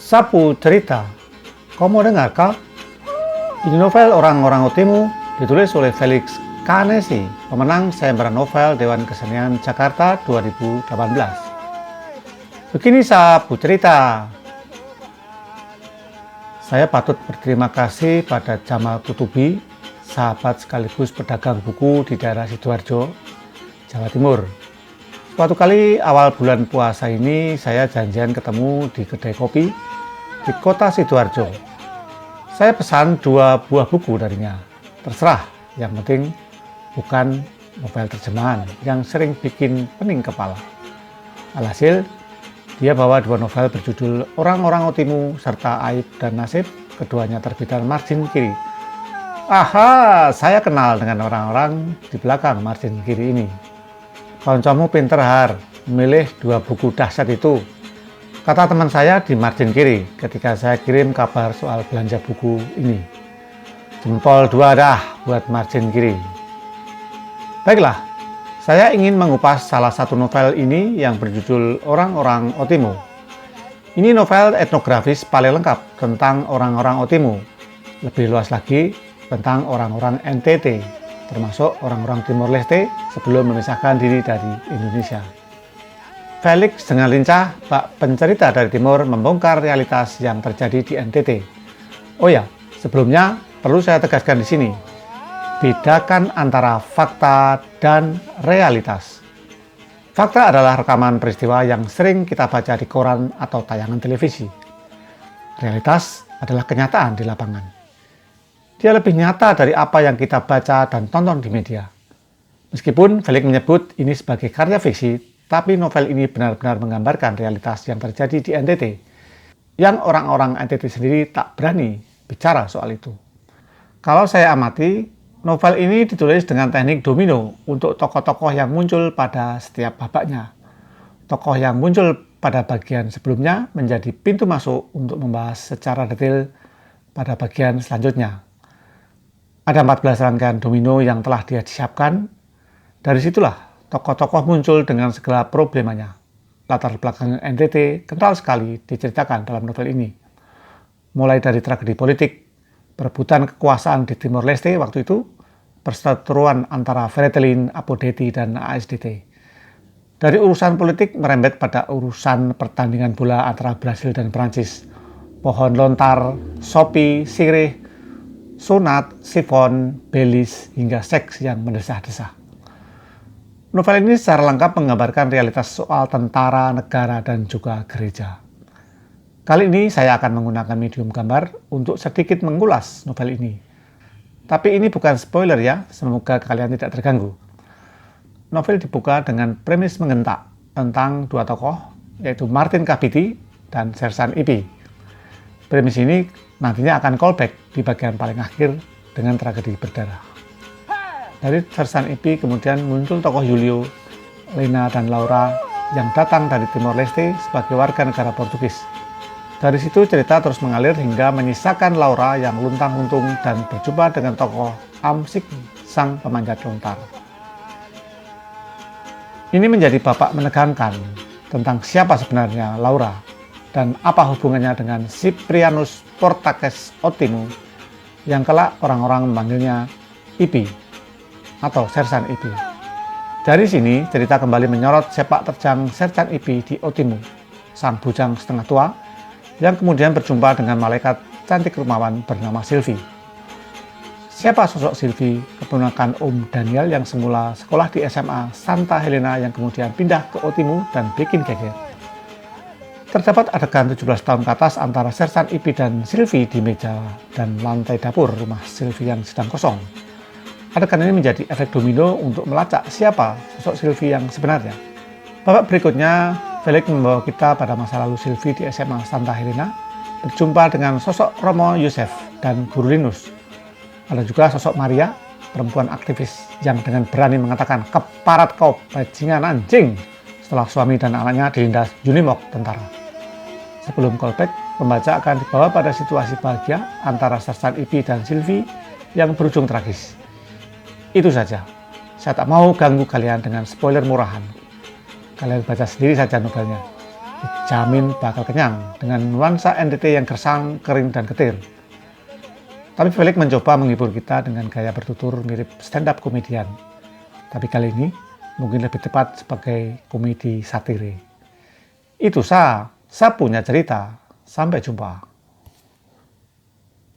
Sapu Cerita. Kau mau dengar kah? Ini novel Orang-Orang Otimu ditulis oleh Felix Kanesi, pemenang sayembara novel Dewan Kesenian Jakarta 2018. Begini Sapu Cerita. Saya patut berterima kasih pada Jamal Kutubi, sahabat sekaligus pedagang buku di daerah Sidoarjo, Jawa Timur. Suatu kali awal bulan puasa ini saya janjian ketemu di kedai kopi di kota Sidoarjo. Saya pesan 2 buah buku darinya. Terserah, yang penting bukan novel terjemahan yang sering bikin pening kepala. Alhasil, dia bawa 2 novel berjudul Orang-Orang Otimu serta Aib dan Nasib, keduanya terbitan margin kiri. Aha, saya kenal dengan orang-orang di belakang margin kiri ini. Koncomu pinter Har, memilih 2 buku dahsyat itu, kata teman saya di margin kiri ketika saya kirim kabar soal belanja buku ini. Jempol 2 dah buat margin kiri. Baiklah, saya ingin mengupas salah satu novel ini yang berjudul Orang-Orang Otimu. Ini novel etnografis paling lengkap tentang orang-orang Otimu. Lebih luas lagi tentang orang-orang NTT, termasuk orang-orang Timor Leste sebelum memisahkan diri dari Indonesia. Felix dengan lincah, bak pencerita dari Timur, membongkar realitas yang terjadi di NTT. Oh ya, sebelumnya perlu saya tegaskan di sini, bedakan antara fakta dan realitas. Fakta adalah rekaman peristiwa yang sering kita baca di koran atau tayangan televisi. Realitas adalah kenyataan di lapangan. Dia lebih nyata dari apa yang kita baca dan tonton di media. Meskipun Felix menyebut ini sebagai karya fiksi, tapi novel ini benar-benar menggambarkan realitas yang terjadi di NTT, yang orang-orang NTT sendiri tak berani bicara soal itu. Kalau saya amati, novel ini ditulis dengan teknik domino untuk tokoh-tokoh yang muncul pada setiap babaknya. Tokoh yang muncul pada bagian sebelumnya menjadi pintu masuk untuk membahas secara detail pada bagian selanjutnya. Ada 14 rangkaian domino yang telah dia siapkan. Dari situlah tokoh-tokoh muncul dengan segala problemanya. Latar belakang NTT kental sekali diceritakan dalam novel ini. Mulai dari tragedi politik, perebutan kekuasaan di Timor Leste waktu itu, perseteruan antara Fretilin, Apodeti, dan ASDT. Dari urusan politik merembet pada urusan pertandingan bola antara Brasil dan Prancis. Pohon lontar, sopi, sirih, sunat, sifon, belis, hingga seks yang mendesah-desah. Novel ini secara lengkap menggambarkan realitas soal tentara, negara, dan juga gereja. Kali ini saya akan menggunakan medium gambar untuk sedikit mengulas novel ini. Tapi ini bukan spoiler ya, semoga kalian tidak terganggu. Novel dibuka dengan premis menggentak tentang 2 tokoh, yaitu Martin Kabiti dan Sersan Ipi. Premis ini nantinya akan callback di bagian paling akhir dengan tragedi berdarah. Dari Sersan Ipi kemudian muncul tokoh Julio, Lena, dan Laura yang datang dari Timor Leste sebagai warga negara Portugis. Dari situ cerita terus mengalir hingga menyisakan Laura yang luntang-luntung dan berjumpa dengan tokoh Amsik, sang pemanjat lontar. Ini menjadi babak menegangkan tentang siapa sebenarnya Laura dan apa hubungannya dengan Ciprianus Portaques Otimu yang kelak orang-orang memanggilnya Ipi atau Sersan Ipi. Dari sini cerita kembali menyorot sepak terjang Sersan Ipi di Otimu, sang bujang setengah tua yang kemudian berjumpa dengan malaikat cantik rumahan bernama Sylvie. Siapa sosok Sylvie, keponakan Om Daniel yang semula sekolah di SMA Santa Helena yang kemudian pindah ke Otimu dan bikin geger? Terdapat adegan 17 tahun ke atas antara Sersan Ipi dan Sylvie di meja dan lantai dapur rumah Sylvie yang sedang kosong. Adegan ini menjadi efek domino untuk melacak siapa sosok Sylvie yang sebenarnya. Babak berikutnya, Felix membawa kita pada masa lalu Sylvie di SMA Santa Helena, berjumpa dengan sosok Romo Yosef dan Guru Linus. Ada juga sosok Maria, perempuan aktivis yang dengan berani mengatakan keparat kau bajingan anjing setelah suami dan anaknya dilindas Unimog tentara. Sebelum callback, pembaca akan dibawa pada situasi bahagia antara Sersan Ipi dan Sylvie yang berujung tragis. Itu saja. Saya tak mau ganggu kalian dengan spoiler murahan. Kalian baca sendiri saja novelnya. dijamin bakal kenyang dengan nuansa NTT yang gersang, kering, dan getir. Tapi Felix mencoba menghibur kita dengan gaya bertutur mirip stand-up komedian. Tapi kali ini mungkin lebih tepat sebagai komedi satire. Itu saya punya cerita. Sampai jumpa.